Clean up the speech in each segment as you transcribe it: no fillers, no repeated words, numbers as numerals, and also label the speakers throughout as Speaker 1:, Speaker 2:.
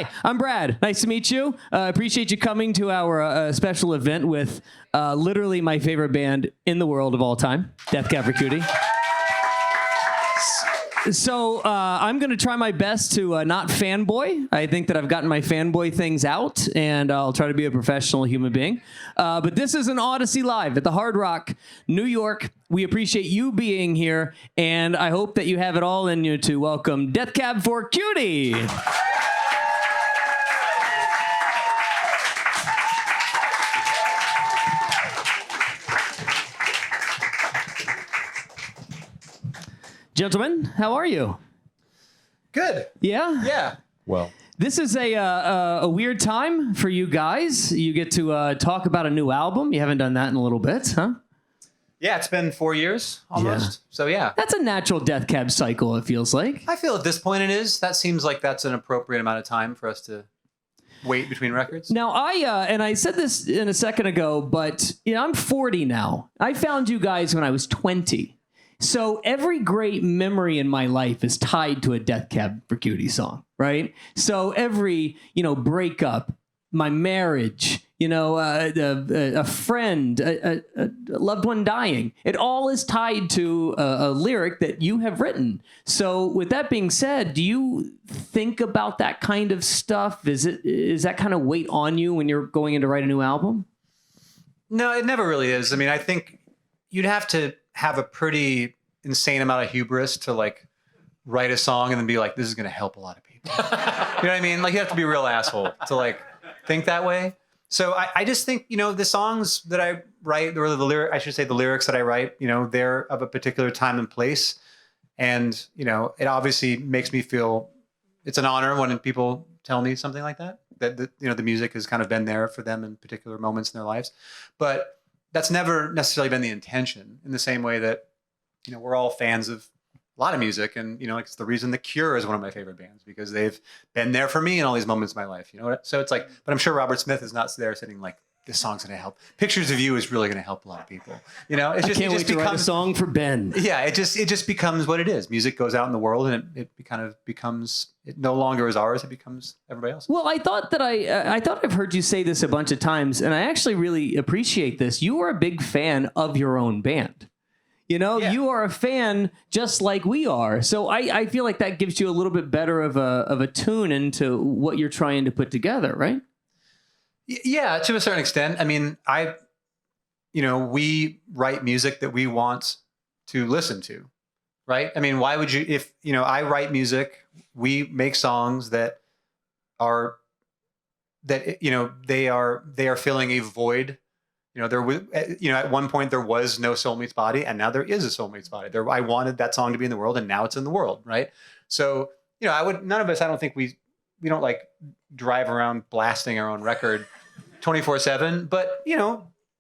Speaker 1: Hi, I'm Brad. Nice to meet you. Appreciate you coming to our special event with literally my favorite band in the world of all time, Death Cab for Cutie. So I'm going to try my best to not fanboy. I think that I've gotten my fanboy things out, and I'll try to be a professional human being. But this is an Audacy Live at the Hard Rock, New York. We appreciate you being here, and I hope that you have it all in you to welcome Death Cab for Cutie. Gentlemen, how are you?
Speaker 2: Good.
Speaker 1: Yeah?
Speaker 2: Yeah.
Speaker 3: Well,
Speaker 1: This is a weird time for you guys. You get to talk about a new album. You haven't done that in a little bit, huh?
Speaker 2: Yeah, it's been 4 years almost. So yeah.
Speaker 1: That's a natural Death Cab cycle, it feels like.
Speaker 2: I feel at this point it is. That seems like that's an appropriate amount of time for us to wait between records.
Speaker 1: Now, I said this in a second ago, but I'm 40 now. I found you guys when I was 20. So every great memory in my life is tied to a Death Cab for Cutie song, right? So every, breakup, my marriage, a friend, a loved one dying, it all is tied to a lyric that you have written. So with that being said, do you think about that kind of stuff? Is that kind of weight on you when you're going in to write a new album?
Speaker 2: No, it never really is. I mean, I think you'd have to have a pretty insane amount of hubris to like write a song and then be like, this is going to help a lot of people. You know what I mean? Like you have to be a real asshole to like think that way. So I just think, the songs that I write, or the lyrics that I write, they're of a particular time and place. And, it obviously makes me feel it's an honor when people tell me something like that the music has kind of been there for them in particular moments in their lives. But that's never necessarily been the intention, in the same way that, we're all fans of a lot of music. And, it's the reason The Cure is one of my favorite bands, because they've been there for me in all these moments of my life. So it's like, but I'm sure Robert Smith is not there sitting like, this song's going to help. Pictures of You is really going to help a lot of people.
Speaker 1: I can't wait to write a song for Ben.
Speaker 2: Yeah, it just becomes what it is. Music goes out in the world, and it kind of becomes, it no longer is ours. It becomes everybody else's.
Speaker 1: Well, I thought I've heard you say this a bunch of times, and I actually really appreciate this. You are a big fan of your own band.
Speaker 2: Yeah.
Speaker 1: You are a fan just like we are. So I feel like that gives you a little bit better of a tune into what you're trying to put together, right?
Speaker 2: Yeah, to a certain extent. I mean, we write music that we want to listen to, right? I mean, why would you, if, I write music, we make songs they are filling a void. At one point there was no Soul Meets Body, and now there is a Soul Meets Body. I wanted that song to be in the world, and now it's in the world, right? So, none of us, I don't think we don't like drive around blasting our own record 24/7, but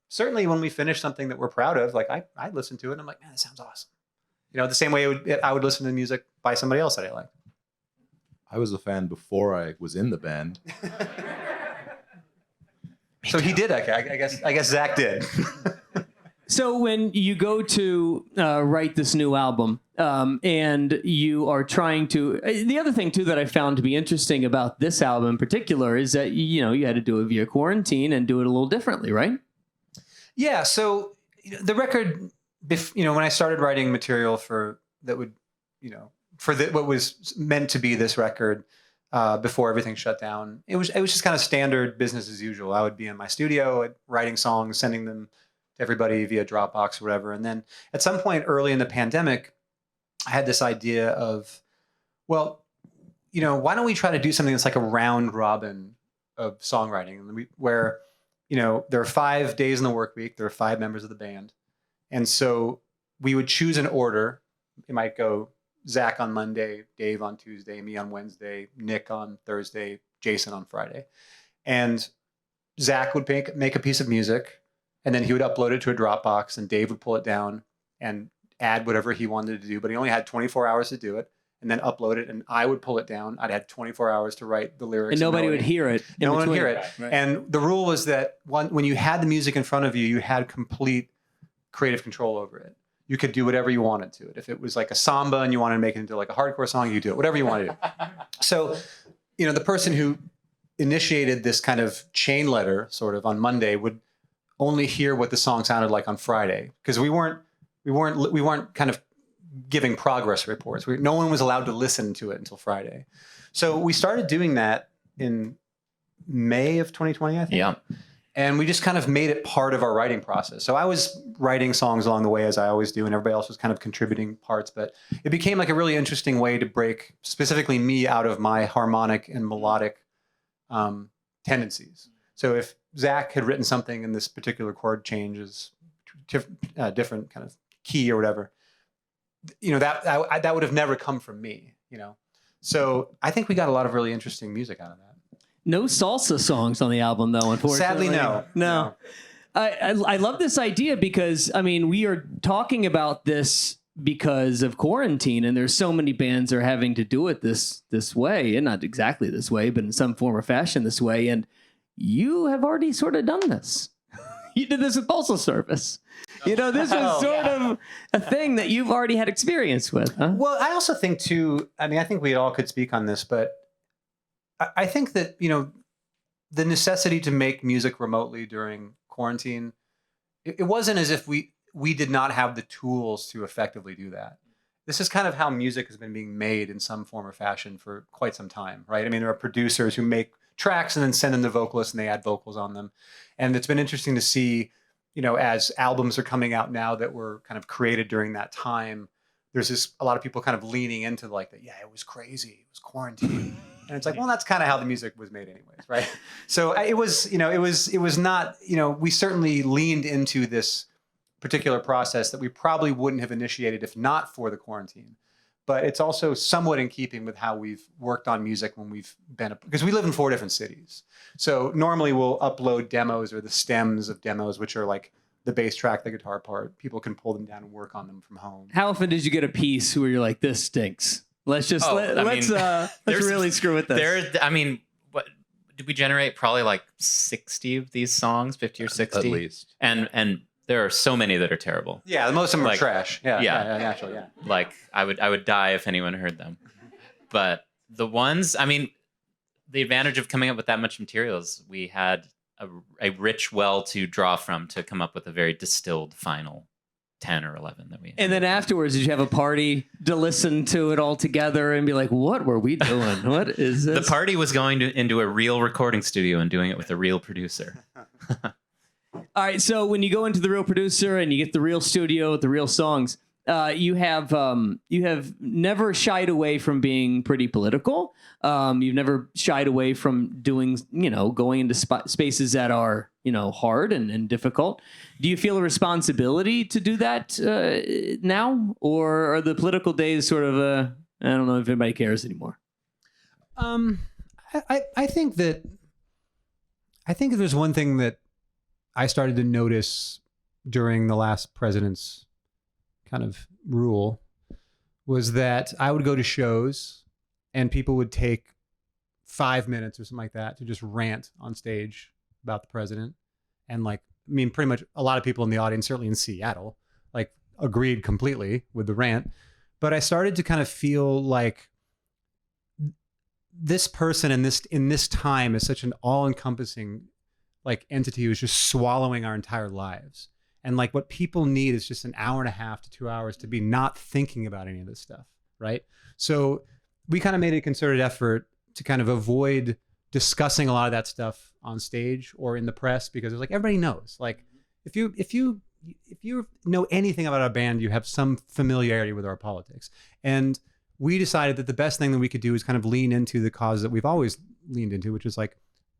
Speaker 2: certainly when we finish something that we're proud of, like I listen to it and I'm like, man, that sounds awesome. The same way I would listen to music by somebody else that I like.
Speaker 3: I was a fan before I was in the band.
Speaker 2: So he did. Okay, I guess Zach did.
Speaker 1: So when you go to write this new album, and you are trying to, the other thing too that I found to be interesting about this album in particular is that you had to do it via quarantine and do it a little differently, right? Yeah.
Speaker 2: So the record, when I started writing material for that would, what was meant to be this record. Before everything shut down, it was just kind of standard business as usual. I would be in my studio writing songs, sending them to everybody via Dropbox or whatever. And then at some point early in the pandemic, I had this idea of, well, why don't we try to do something that's like a round robin of songwriting, where, there are 5 days in the work week, there are 5 members of the band. And so we would choose an order. It might go Zach on Monday, Dave on Tuesday, me on Wednesday, Nick on Thursday, Jason on Friday. And Zach would make a piece of music, and then he would upload it to a Dropbox, and Dave would pull it down and add whatever he wanted to do. But he only had 24 hours to do it, and then upload it, and I would pull it down. I'd had 24 hours to write the lyrics.
Speaker 1: And nobody would hear it.
Speaker 2: No one would hear it. Right. And the rule was that when you had the music in front of you, you had complete creative control over it. You could do whatever you wanted to it. If it was like a samba and you wanted to make it into like a hardcore song, you do it, whatever you want to do. So, the person who initiated this kind of chain letter sort of on Monday would only hear what the song sounded like on Friday, because we weren't kind of giving progress reports. No one was allowed to listen to it until Friday. So we started doing that in May of 2020, I think.
Speaker 4: Yeah.
Speaker 2: And we just kind of made it part of our writing process. So I was writing songs along the way, as I always do, and everybody else was kind of contributing parts. But it became like a really interesting way to break specifically me out of my harmonic and melodic tendencies. So if Zach had written something and this particular chord changes different kind of key or whatever, that would have never come from me, So I think we got a lot of really interesting music out of that.
Speaker 1: No salsa songs on the album, though, unfortunately.
Speaker 2: Sadly, no.
Speaker 1: I love this idea because, I mean, we are talking about this because of quarantine, and there's so many bands are having to do it this way, and not exactly this way, but in some form or fashion this way. And you have already sort of done this. You did this with Postal Service. This was sort of a thing that you've already had experience with, huh?
Speaker 2: Well, I also think too, I think we all could speak on this, but I think that, the necessity to make music remotely during quarantine, it wasn't as if we did not have the tools to effectively do that. This is kind of how music has been being made in some form or fashion for quite some time, right? I mean, there are producers who make tracks and then send in the vocalists and they add vocals on them. And it's been interesting to see, as albums are coming out now that were kind of created during that time, there's a lot of people kind of leaning into like that. Yeah, it was crazy. It was quarantine. And it's like, well, that's kind of how the music was made anyways, right? So it was not, we certainly leaned into this particular process that we probably wouldn't have initiated if not for the quarantine. But it's also somewhat in keeping with how we've worked on music when we've been, because we live in 4 different cities. So normally we'll upload demos or the stems of demos, which are like the bass track, the guitar part. People can pull them down and work on them from home.
Speaker 1: How often did you get a piece where you're like, this stinks? Let's really screw with this.
Speaker 4: What did we generate? Probably like 60 of these songs, 50 or 60
Speaker 3: at least.
Speaker 4: And there are so many that are terrible.
Speaker 2: Yeah, most of them are
Speaker 4: Like,
Speaker 2: trash. Yeah, naturally, yeah.
Speaker 4: Like I would die if anyone heard them. But the ones, the advantage of coming up with that much material is we had a rich well to draw from to come up with a very distilled final 10 or 11 that we had.
Speaker 1: And then afterwards, did you have a party to listen to it all together and be like, what were we doing? What is this?
Speaker 4: The party was going into a real recording studio and doing it with a real producer.
Speaker 1: All right, so when you go into the real producer and you get the real studio with the real songs, you have never shied away from being pretty political. You've never shied away from doing, going into spaces that are, hard and difficult. Do you feel a responsibility to do that now, or are the political days sort of I don't know if anybody cares anymore?
Speaker 2: I think that there's one thing that I started to notice during the last president's kind of rule was that I would go to shows and people would take 5 minutes or something like that to just rant on stage about the president. And pretty much a lot of people in the audience, certainly in Seattle, agreed completely with the rant. But I started to kind of feel like this person in this time is such an all-encompassing entity who's just swallowing our entire lives. And what people need is just an hour and a half to 2 hours to be not thinking about any of this stuff, right? So we kind of made a concerted effort to kind of avoid discussing a lot of that stuff on stage or in the press, because it's everybody knows. If you know anything about our band, you have some familiarity with our politics. And we decided that the best thing that we could do is kind of lean into the cause that we've always leaned into, which is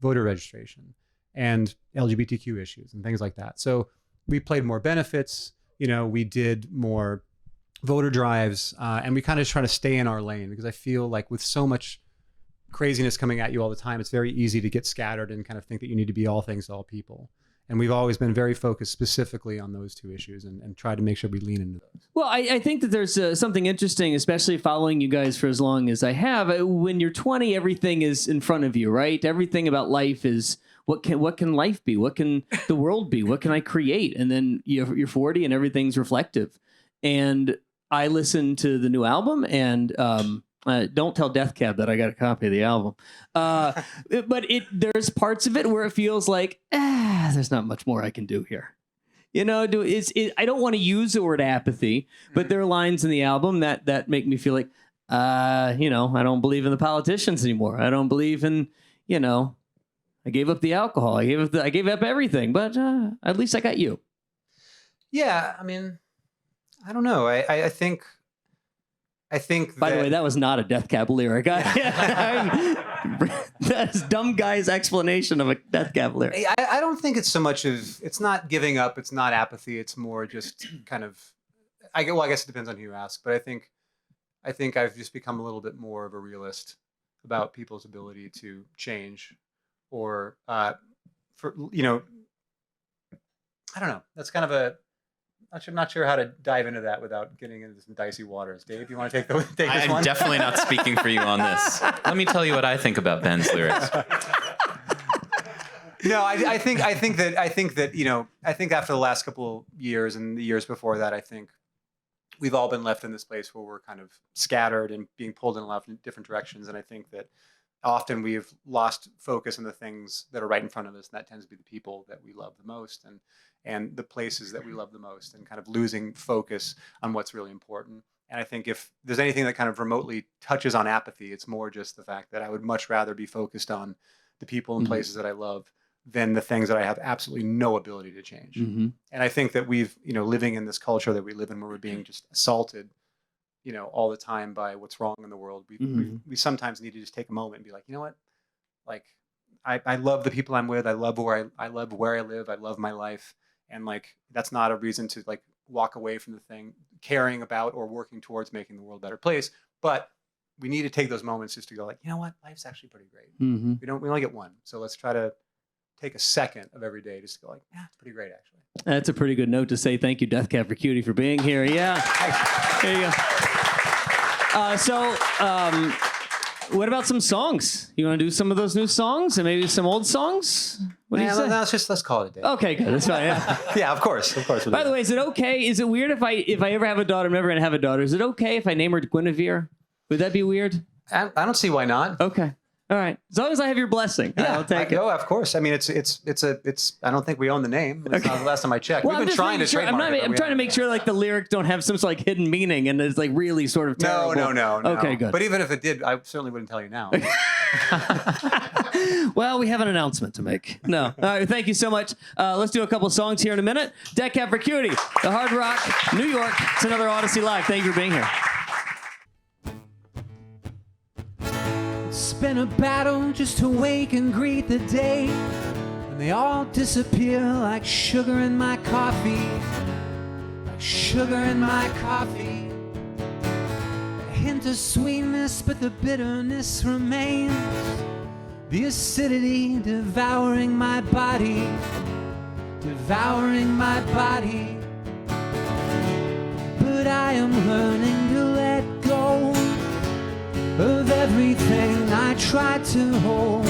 Speaker 2: voter registration and LGBTQ issues and things like that. So we played more benefits, we did more voter drives, and we kind of try to stay in our lane, because I feel with so much craziness coming at you all the time, it's very easy to get scattered and kind of think that you need to be all things to all people. And we've always been very focused specifically on those 2 issues and try to make sure we lean into those.
Speaker 1: Well, I think that there's something interesting, especially following you guys for as long as I have. When you're 20, everything is in front of you, right? Everything about life is, what can life be? What can the world be? What can I create? And then you're 40 and everything's reflective. And I listened to the new album, and Don't tell Death Cab that I got a copy of the album. But there's parts of it where it feels like, there's not much more I can do here. You know, I don't want to use the word apathy, but there are lines in the album that make me feel like, I don't believe in the politicians anymore. I don't believe in, I gave up the alcohol. I gave up everything, but at least I got you.
Speaker 2: Yeah, I mean, I don't know. I think.
Speaker 1: By the way, that was not a Death Cab lyric. That's dumb guy's explanation of a Death Cab lyric.
Speaker 2: I don't think it's so much of, it's not giving up, it's not apathy, it's more just kind of, I guess it depends on who you ask, but I think I've just become a little bit more of a realist about people's ability to change, or I don't know. That's kind of a, I'm not sure how to dive into that without getting into some dicey waters. Dave, you want to take this one?
Speaker 4: I'm definitely not speaking for you on this. Let me tell you what I think about Ben's lyrics.
Speaker 2: No, I think that after the last couple years and the years before that, I think we've all been left in this place where we're kind of scattered and being pulled in a lot of different directions. And I think that often we've lost focus on the things that are right in front of us, and that tends to be the people that we love the most and the places that we love the most, and kind of losing focus on what's really important. And I think if there's anything that kind of remotely touches on apathy, it's more just the fact that I would much rather be focused on the people and places that I love than the things that I have absolutely no ability to change.
Speaker 1: Mm-hmm.
Speaker 2: And I think that we've, living in this culture that we live in, where we're being just assaulted, all the time by what's wrong in the world, we sometimes need to just take a moment and be like, you know what? Like, I love the people I'm with. I love where I live. I love my life. And like, that's not a reason to like walk away from the thing, caring about or working towards making the world a better place. But we need to take those moments just to go like, you know what? Life's actually pretty great.
Speaker 1: Mm-hmm.
Speaker 2: We only get one. So let's try to take a second of every day just to go like, yeah, it's pretty great actually.
Speaker 1: That's a pretty good note to say. Thank you, Death Cab for Cutie, for being here. Yeah. There you go. What about some songs? You want to do some of those new songs and maybe some old songs? What do you say?
Speaker 2: Let's call it a day.
Speaker 1: Okay, good. That's fine. Yeah.
Speaker 2: Yeah, of course.
Speaker 1: By the way, is it okay? Is it weird if I ever have a daughter? I'm never gonna have a daughter. Is it okay if I name her Guinevere? Would that be weird?
Speaker 2: I don't see why not.
Speaker 1: Okay. All right. As long as I have your blessing, I'll take it.
Speaker 2: Oh, of course. I mean, it's. I don't think we own the name. It's not the last time I checked.
Speaker 1: Well,
Speaker 2: We've been trying to trademark it.
Speaker 1: I'm trying to make sure like the lyrics don't have some sort of like hidden meaning and it's like really sort of terrible.
Speaker 2: No.
Speaker 1: Okay, good.
Speaker 2: But even if it did, I certainly wouldn't tell you now.
Speaker 1: Well, we have an announcement to make. No. All right. Thank you so much. Let's do a couple songs here in a minute. Death Cab for Cutie, the Hard Rock, New York. It's another Audacy Live. Thank you for being here.
Speaker 5: It's been a battle just to wake and greet the day, and they all disappear like sugar in my coffee, like sugar in my coffee. A hint of sweetness, but the bitterness remains, the acidity devouring my body, devouring my body. But I am learning to let go of everything I tried to hold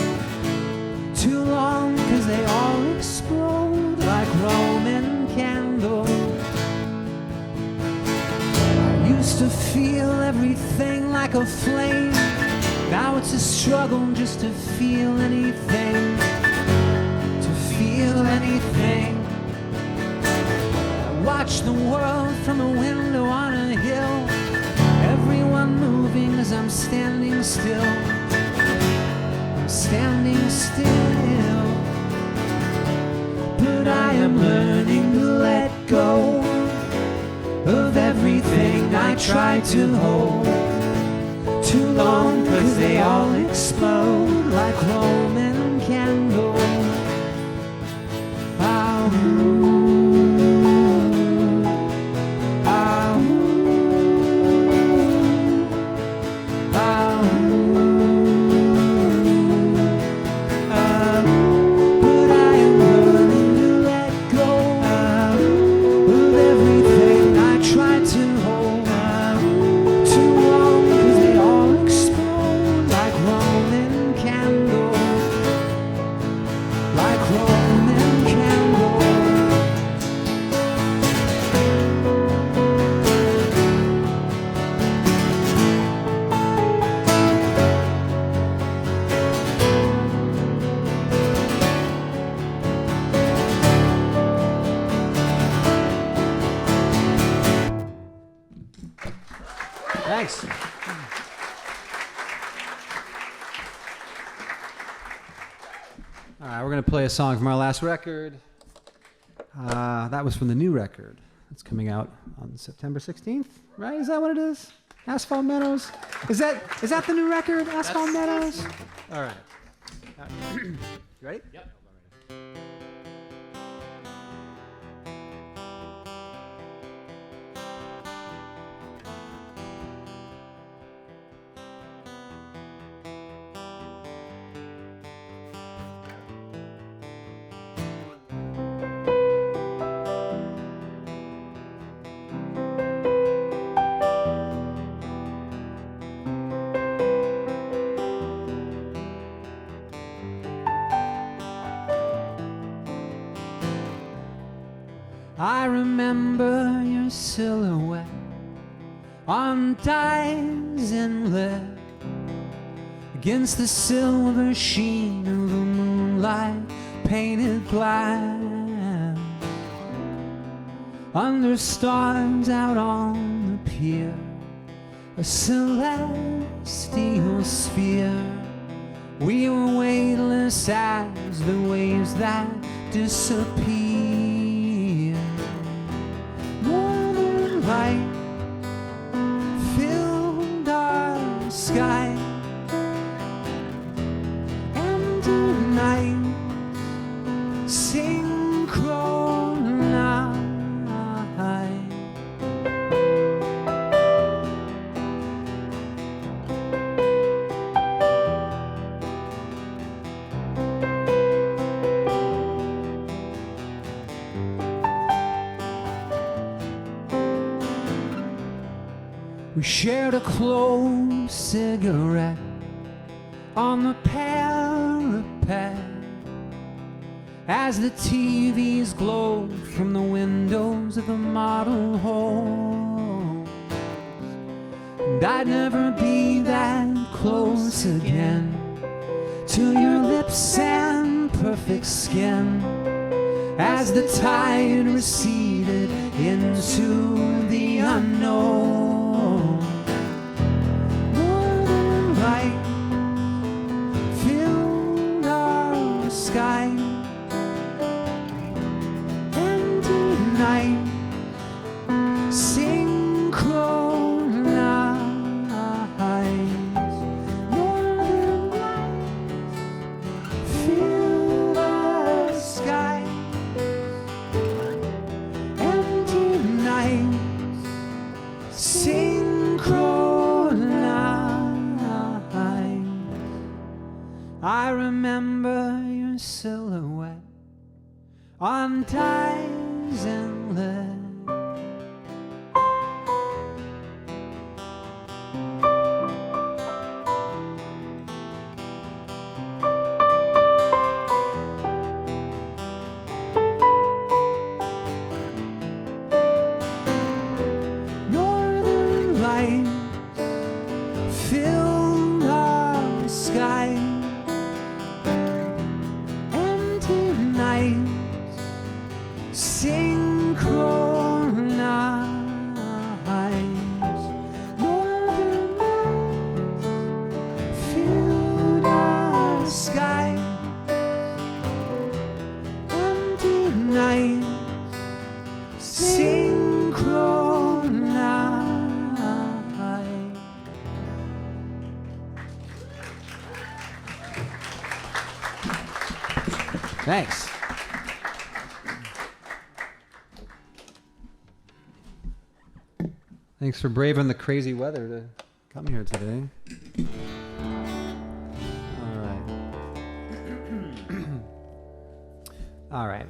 Speaker 5: too long, 'cause they all explode like Roman candles. I used to feel everything like a flame, now it's a struggle just to feel anything, to feel anything. I watch the world from a window on a hill, everyone moving as I'm standing still. I'm standing still. But I am learning to let go of everything I tried to hold too long, 'cause they all explode like Roman candles. All right, we're going to play a song from our last record. That was from the new record. It's coming out on September 16th, right? Is that what it is? Asphalt Meadows? Is that the new record, Asphalt Meadows? All right. You ready?
Speaker 4: Yep.
Speaker 5: I remember your silhouette on dyes and lead against the silver sheen of the moonlight painted black under stars out on the pier, a celestial sphere. We were weightless as the waves that disappear. Northern light filled our sky, and tonight synchronized. We shared a close cigarette on the parapet as the TVs glowed from the windows of the model home. And I'd never be that close again to your lips and perfect skin as the tide receded into the unknown. Northern light filled our sky, and tonight synchronized. Northern lights fill the sky, and tonight synchronized. I remember your silhouette on dyes and lead. Northern lights fill our sky, and tonight synchronized. Northern lights fill our sky, and tonight synchronized. Thanks. Thanks for braving the crazy weather to come here today. All right. All right.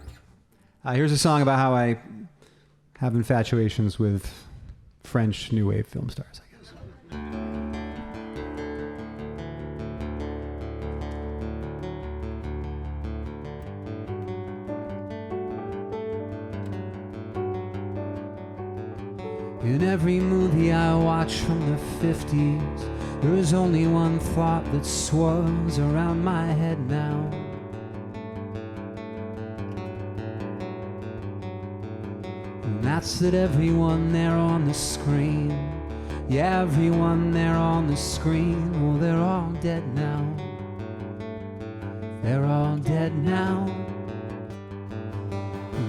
Speaker 5: Here's a song about how I have infatuations with French new wave film stars, I guess. In every movie I watch from the 50s, there is only one thought that swirls around my head now. And that's that everyone there on the screen, yeah, everyone there on the screen, well, they're all dead now. they're all dead now.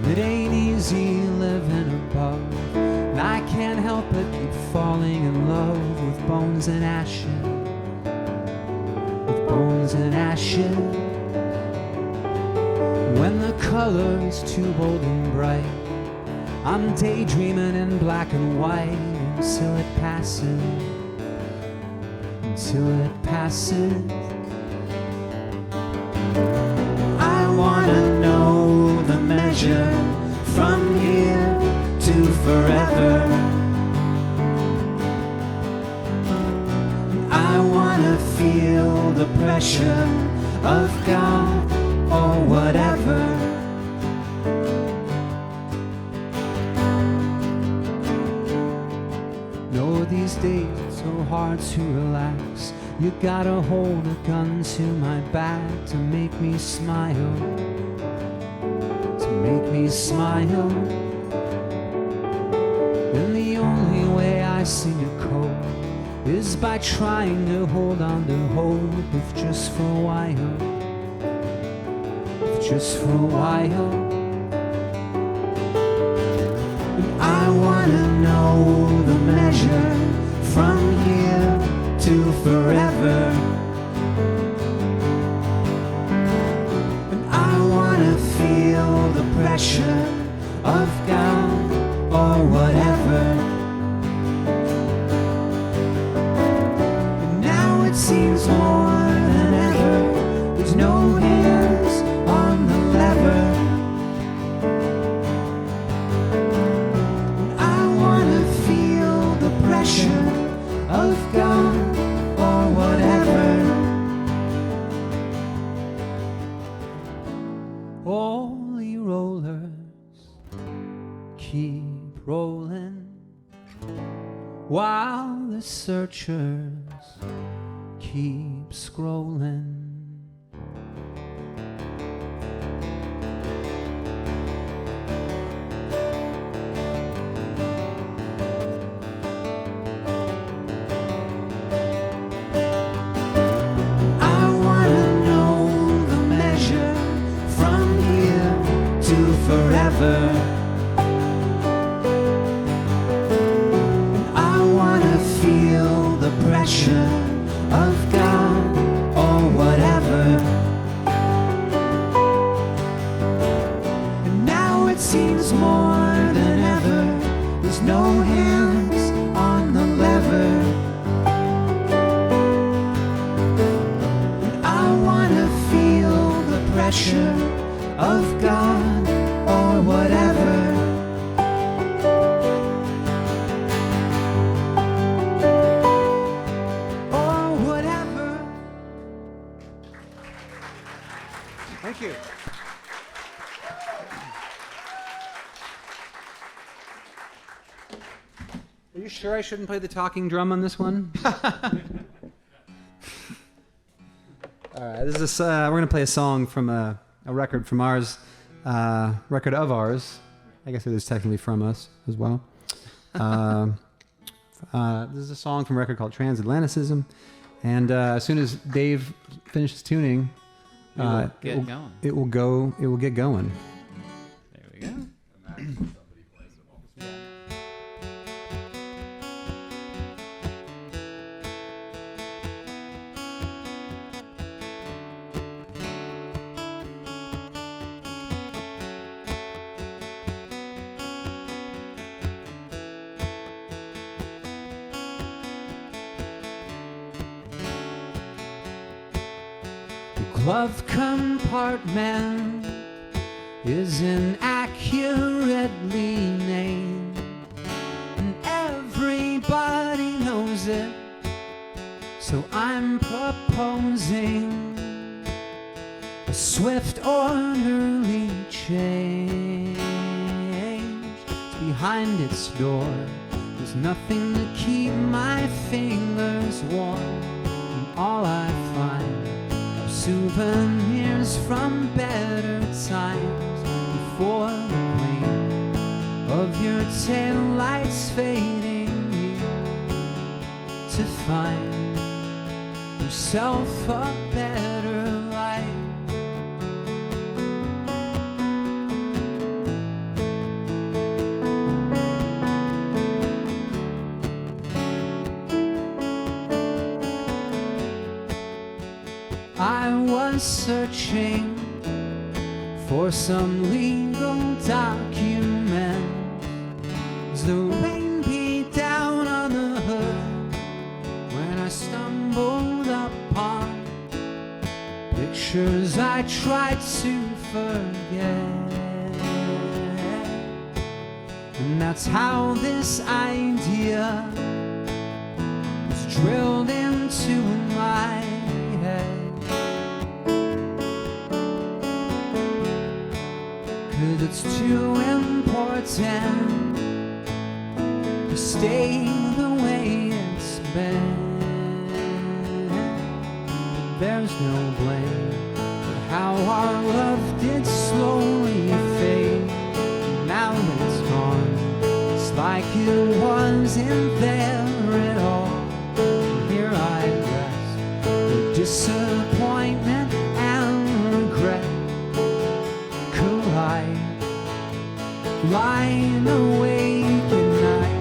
Speaker 5: It ain't easy living above, and I can't help but keep falling in love with bones and ashes, with bones and ashes. When the color is too bold and bright, I'm daydreaming in black and white until it passes, until it passes. I wanna know the measure from here to forever. I wanna feel the pressure of God or whatever. No, these days it's so hard to relax. You gotta hold a gun to my back to make me smile, to make me smile. And the only way I see to cope is by trying to hold on to hope, if just for a while, if just for a while. And I wanna know the measure from here to forever. And I wanna feel the pressure of God or whatever. And now it seems more than ever, there's no hands on the lever. And I wanna feel the pressure of God or whatever. Holy rollers keep rolling while the searchers keep scrolling. Forever. I wanna feel the pressure of God or whatever. And now it seems more than ever, there's no hands on the lever. And I wanna feel the pressure of God or whatever. Or whatever. Thank you. Are you sure I shouldn't play the talking drum on this one? All right, this is we're gonna play a song from a record from ours. Record of ours. I guess it is technically from us as well. This is a song from a record called Transatlanticism. And as soon as Dave finishes tuning, it will get going.
Speaker 4: There we go.
Speaker 5: Glove compartment is inaccurately named, and everybody knows it, so I'm proposing a swift, orderly change. Behind its door, there's nothing to keep my fingers warm, and all I find souvenirs from better times before the gleam of your taillights fading you to find yourself a better life. I was searching for some legal document. As the rain beat down on the hood, when I stumbled upon pictures I tried to forget. And that's how this idea was drilled into my head. 'Cause it's too important to stay the way it's been. There's no blame for how our love did slowly fade. Now that it's gone, it's like it wasn't there at all. Here I rest with disappointment and regret. Collide, lying awake at night.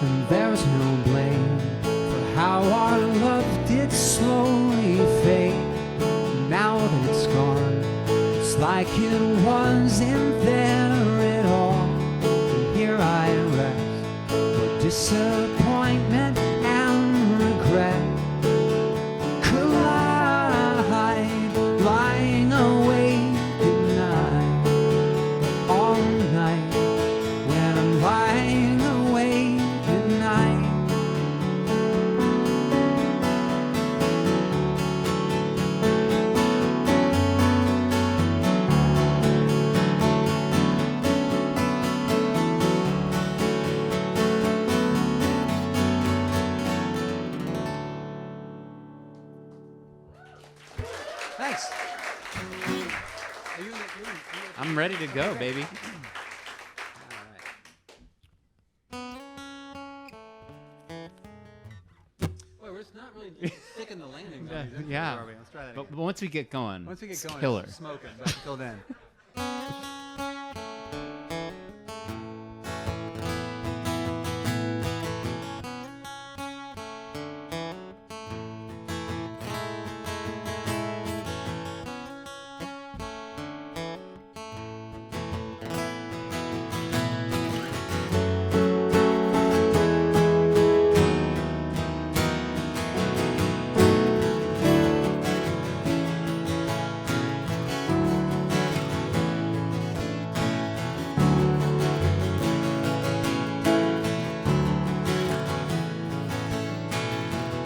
Speaker 5: And there's no blame for how our love did slowly fade. Now that it's gone, it's like it wasn't there at all. And here I rest with disappointment and regret. Collide, lying awake at night, all night, when I'm lying awake at night. Thanks.
Speaker 6: I'm ready to go, baby.
Speaker 5: Wait, we're not really sticking the landing zone.
Speaker 6: Yeah.
Speaker 5: Let's try that
Speaker 6: But
Speaker 5: again.
Speaker 6: once we get going,
Speaker 5: Once we get
Speaker 6: it's
Speaker 5: going,
Speaker 6: killer.
Speaker 5: it's smoking. But until then.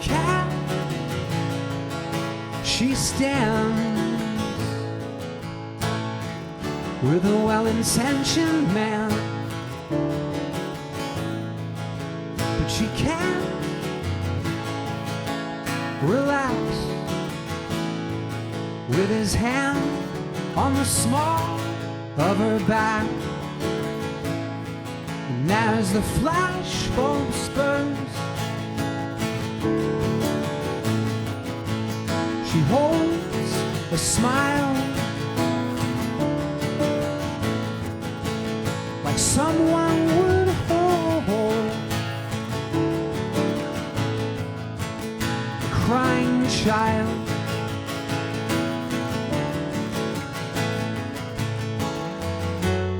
Speaker 5: Cat, she stands with a well-intentioned man, but she can't relax with his hand on the small of her back. And as the flashbulb spurs, she holds a smile like someone would hold a crying child.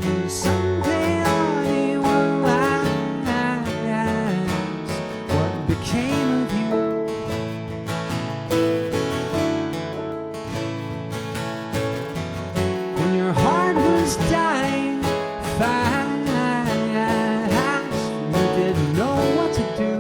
Speaker 5: And someday I will ask what became of you. When your heart was dying fast, you didn't know what to do.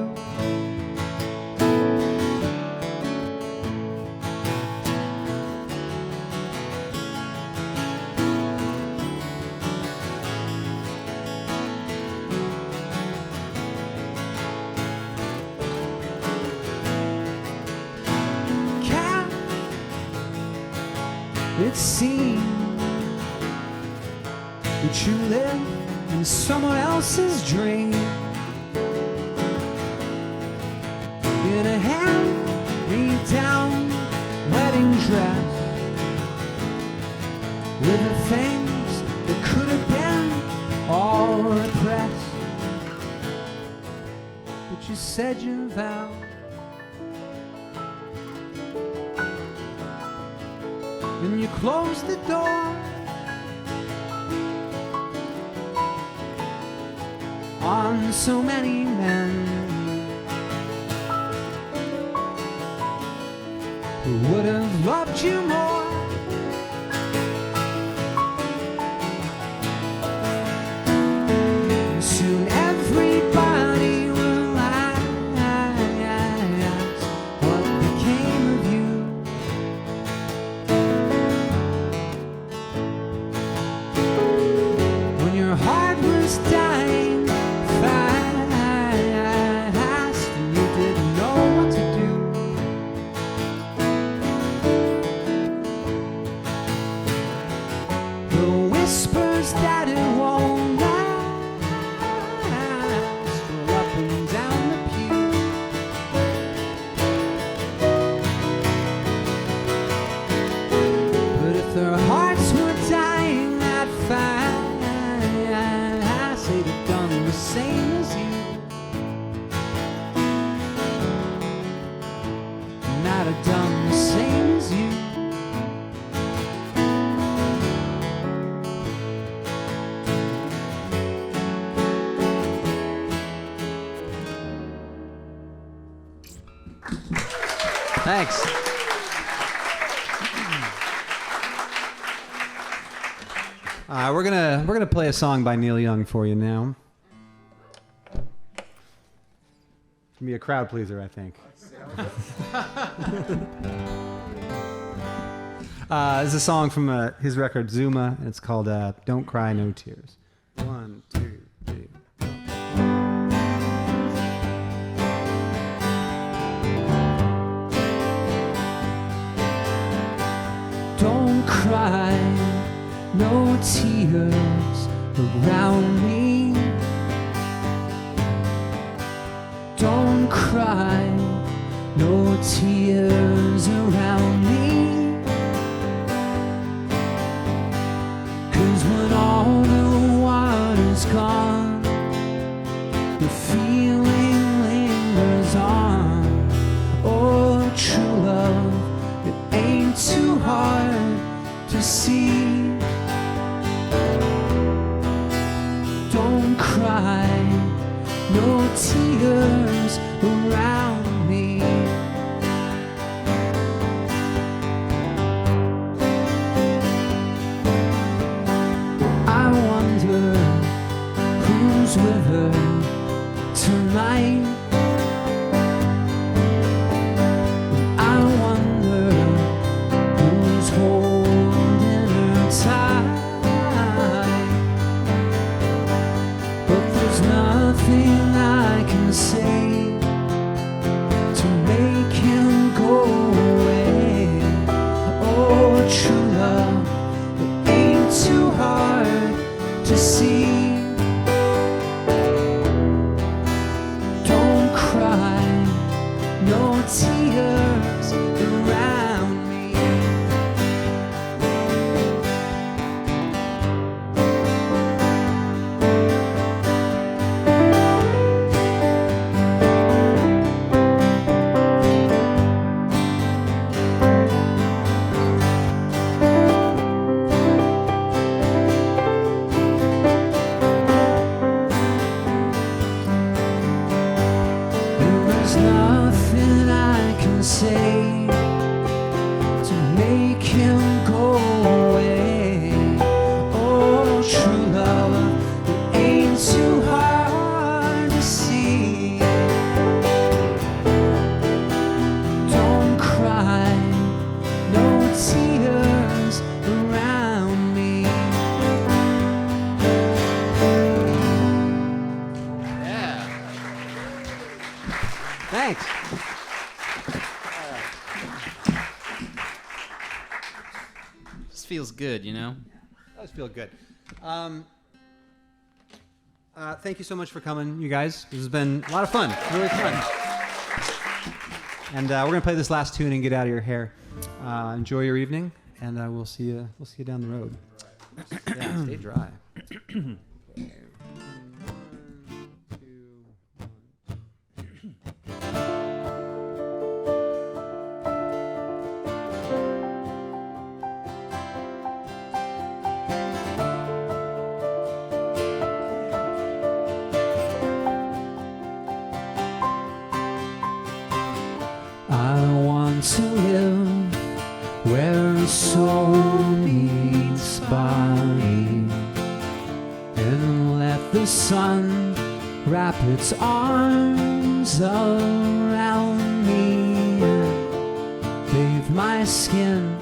Speaker 5: Cat, it seems that you live in someone else's dream, in a hand-me-down wedding dress with the things that could have been all repressed. But you said your vow. And you closed the door on so many men who would have loved you more. And soon everybody will ask what became of you. When your heart was dying fast and you didn't know what to do. The whispers that it won't last were up and down the pew. But if their hearts were dying that fast, they'd have done the same as you. And I'd have done the same as you. Thanks. We're gonna play a song by Neil Young for you now. Gonna be a crowd pleaser, I think. This is a song from his record Zuma, and it's called "Don't Cry No Tears." 1, 2, 3. Don't cry, no tears around me. Don't cry, no tears around me. 'Cause when all the water's gone, the feeling lingers on. Oh, true love, it ain't too hard to see. Don't cry, no tears around me. I wonder who's with her tonight. I wonder who's holding her tight. But there's nothing I can say to make him go away. Oh, true love, it ain't too hard to see. Don't cry, no tears around me. There's nothing I can say to make him go away. Oh, true love, it ain't too hard to see. Don't cry, no tears around me. Yeah. Thanks.
Speaker 6: Just feels good, you know?
Speaker 5: Does feel good. Thank you so much for coming, you guys. This has been a lot of fun. Really fun. And we're gonna play this last tune and get out of your hair. Enjoy your evening, and we'll see you down the road. Yeah, stay dry. I want to live where soul meets body, and let the sun wrap its arms around me, bathe my skin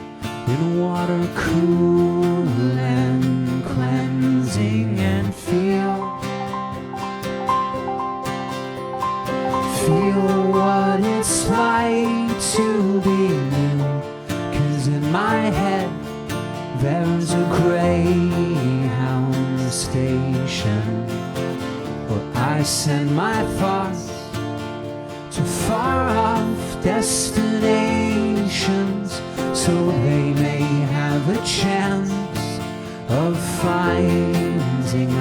Speaker 5: in water cool and cleansing, and feel what it's like to be new. 'Cause in my head there's a Greyhound station where I send my thoughts to far-off destinations, so they may have a chance of finding a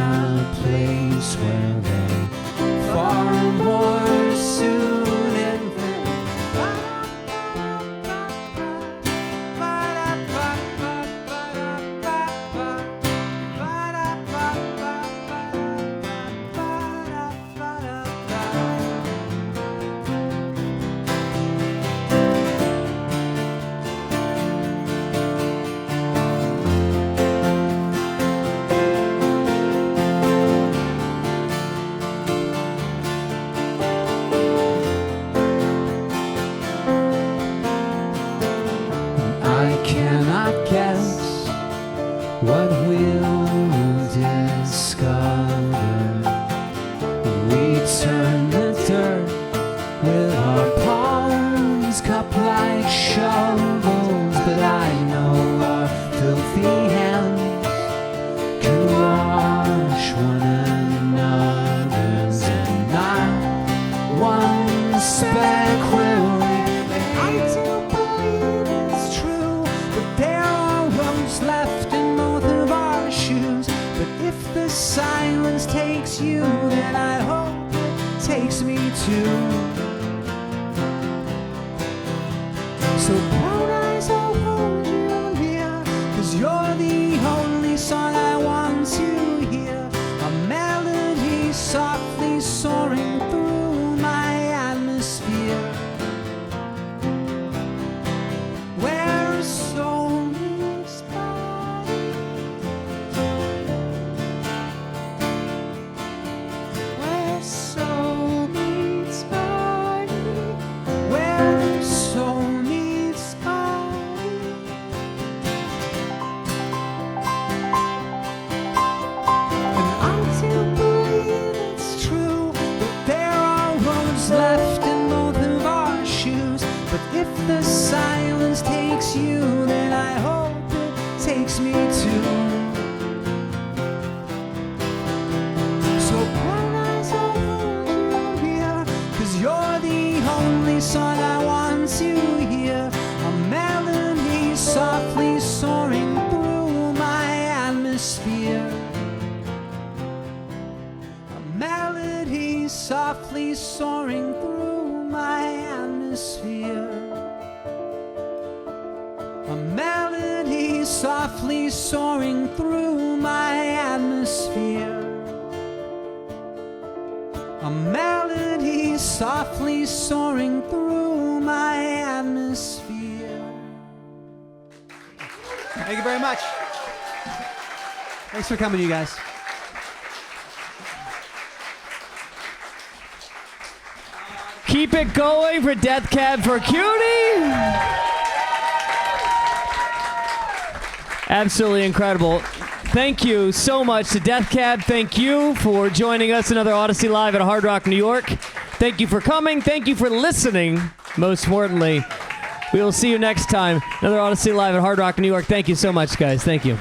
Speaker 5: place where they're far more suited than I cannot guess what we'll discover. We turn the dirt with our palms cupped like shovels, but I know our filthy hands can wash one another's, and not one speck will leave. And I do believe it's true that there are roads left in both of our shoes. But if the silence takes you, then I hope it takes me too. So brown eyes, I'll hold you here, 'cause you're the only song I want to hear. A melody softly soaring through my atmosphere, where soul meets body, where soul meets body, where soul meets body. And I do believe it's true that there are roads left in both of our shoes. But if the silence takes you, then I hope it takes me too. So brown eyes, I'll hold you here, 'cause you're the only song I want to hear. A melody softly soaring through my atmosphere. A melody softly soaring through my atmosphere. A melody softly soaring through my atmosphere. A melody softly soaring through my atmosphere. Thank you very much. Thanks for coming, you guys.
Speaker 1: Keep it going for Death Cab for Cutie. Absolutely incredible. Thank you so much to Death Cab. Thank you for joining us another Audacy Live at Hard Rock, New York. Thank you for coming. Thank you for listening. Most importantly, we will see you next time. Another Audacy Live at Hard Rock, New York. Thank you so much, guys. Thank you.